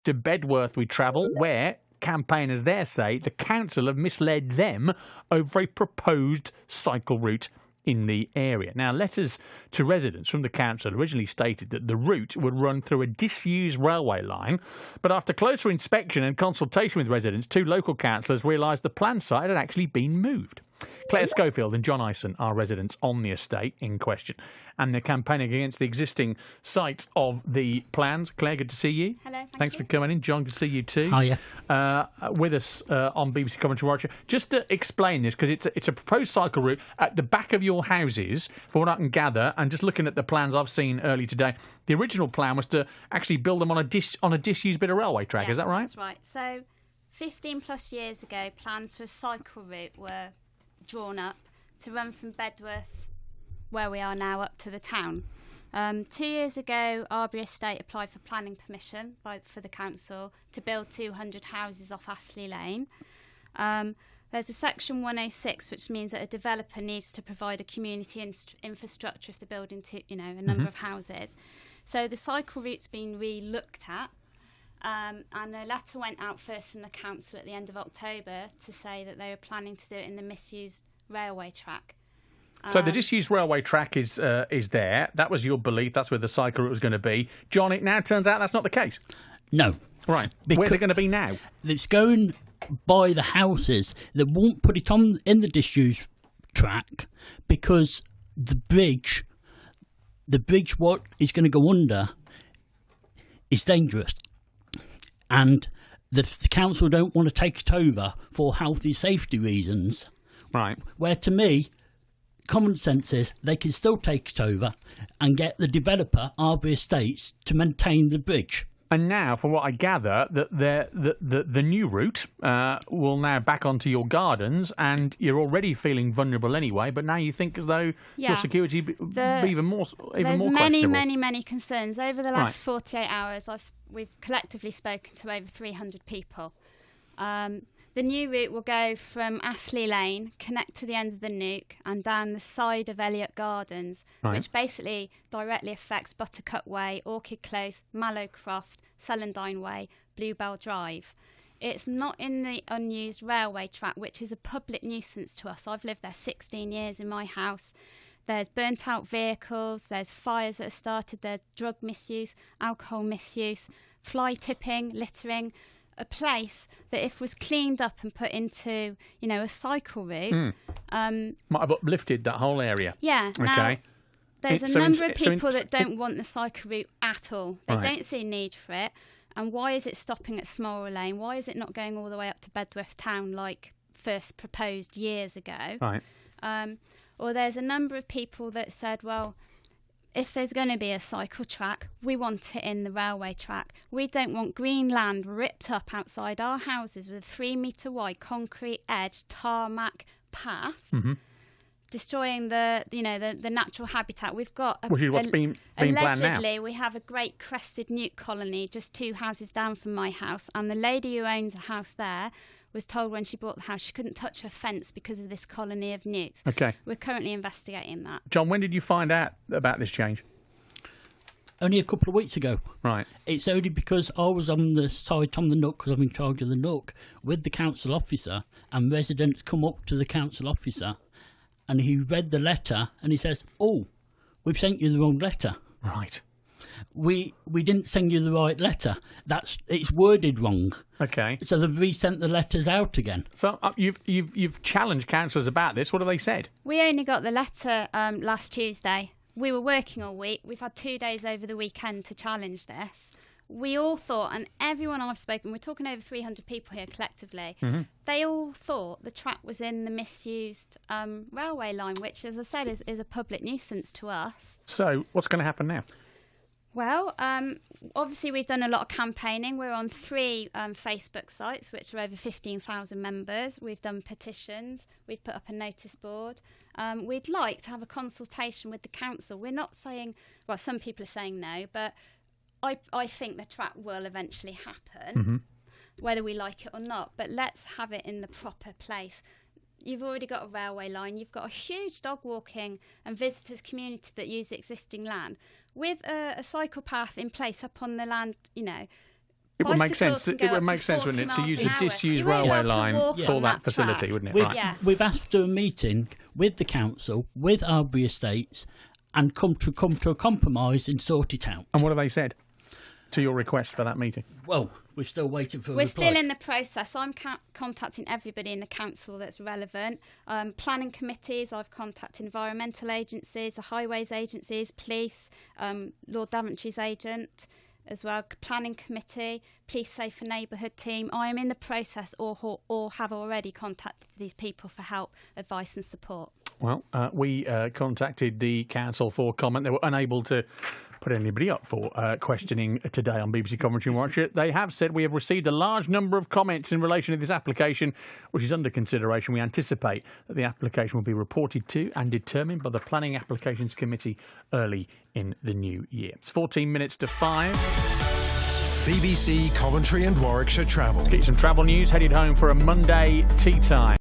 to Bedworth we travel, where campaigners there say the council have misled them over a proposed cycle route in the area. Now, letters to residents from the council originally stated that the route would run through a disused railway line, but after closer inspection and consultation with residents, 2 local councillors realised the planned site had actually been moved. Clare Schofield and John Ison are residents on the estate in question, and they're campaigning against the existing site of the plans. Clare, good to see you. Hello. Thanks for coming in. John, good to see you too. Hiya. With us on BBC Coventry Warwickshire. Just to explain this, because it's a proposed cycle route at the back of your houses, from what I can gather, and just looking at the plans I've seen early today, the original plan was to actually build them on a disused bit of railway track. Yeah, is that right? That's right. So 15 plus years ago, plans for a cycle route were drawn up to run from Bedworth, where we are now, up to the town. 2 years ago, Arbury Estate applied for planning permission for the council to build 200 houses off Astley Lane. There's a section 106, which means that a developer needs to provide a community infrastructure if they're building a number of houses. So the cycle route's been re-looked at. And a letter went out first from the council at the end of October to say that they were planning to do it in the misused railway track. So the disused railway track is there. That was your belief. That's where the cycle route was going to be. John, it now turns out that's not the case. No. Right. Where's it going to be now? It's going by the houses. They won't put it on in the disused track because the bridge what is going to go under is dangerous. And the council don't want to take it over for health and safety reasons. Right. Where, to me, common sense is they can still take it over and get the developer, Arbury Estates, to maintain the bridge. And now, from what I gather, that the new route will now back onto your gardens, and you're already feeling vulnerable anyway. But now you think as though your security be even more questionable. There's many concerns over the last 48 hours. We've collectively spoken to over 300 people. The new route will go from Astley Lane, connect to the end of the Nuke, and down the side of Elliot Gardens, which basically directly affects Buttercup Way, Orchid Close, Mallowcroft, Celandine Way, Bluebell Drive. It's not in the unused railway track, which is a public nuisance to us. I've lived there 16 years in my house. There's burnt out vehicles, there's fires that have started, there's drug misuse, alcohol misuse, fly tipping, littering. A place that, if was cleaned up and put into, a cycle route, might have uplifted that whole area. Yeah. Okay. Now, there's a number of people that don't want the cycle route at all. They don't see a need for it. And why is it stopping at Smallra Lane? Why is it not going all the way up to Bedworth Town like first proposed years ago? Right. Or there's a number of people that said, well, if there's going to be a cycle track, we want it in the railway track. We don't want green land ripped up outside our houses with a 3 metre wide concrete edge tarmac path, destroying the natural habitat. We've got which is what's been planned now. Allegedly, we have a great crested newt colony just 2 houses down from my house, and the lady who owns a house there was told when she bought the house she couldn't touch her fence because of this colony of newts. Okay. We're currently investigating that. John, when did you find out about this change? Only a couple of weeks ago. Right. It's only because I was on the site on the Nook, because I'm in charge of the Nook, with the council officer, and residents come up to the council officer, and he read the letter, and he says, "Oh, we've sent you the wrong letter." Right. We didn't send you the right letter. It's worded wrong. Okay. So they've resent the letters out again. So you've challenged councillors about this. What have they said? We only got the letter last Tuesday. We were working all week. We've had 2 days over the weekend to challenge this. We all thought, and everyone I've spoken, we're talking over 300 people here collectively, they all thought the track was in the misused railway line, which, as I said, is a public nuisance to us. So what's going to happen now? Well, obviously we've done a lot of campaigning. We're on 3 Facebook sites, which are over 15,000 members. We've done petitions. We've put up a notice board. We'd like to have a consultation with the council. We're not saying, well, some people are saying no, but I think the track will eventually happen, whether we like it or not. But let's have it in the proper place. You've already got a railway line. You've got a huge dog walking and visitors community that use the existing land. With a cycle path in place up on the land, It would make sense. Bicycles It can go would up make to sense, wouldn't it, 40 to use a miles an hour. disused You won't be railway able to line walk for on that that facility, track. wouldn't it? We've, Right. Yeah. we've asked for a meeting with the council, with Arbury Estates, and come to a compromise and sort it out. And what have they said to your request for that meeting? Well, we're still waiting for a We're reply. still in the process. I'm contacting everybody in the council that's relevant. Planning committees, I've contacted environmental agencies, the highways agencies, police, Lord Daventry's agent as well, planning committee, police safer neighbourhood team. I am in the process or have already contacted these people for help, advice and support. Well, we contacted the council for comment. They were unable to put anybody up for questioning today on BBC Coventry Warwickshire. They have said we have received a large number of comments in relation to this application, which is under consideration. We anticipate that the application will be reported to and determined by the Planning Applications Committee early in the new year. It's 14 minutes to 5. BBC Coventry and Warwickshire Travel. Get you some travel news. Headed home for a Monday tea time.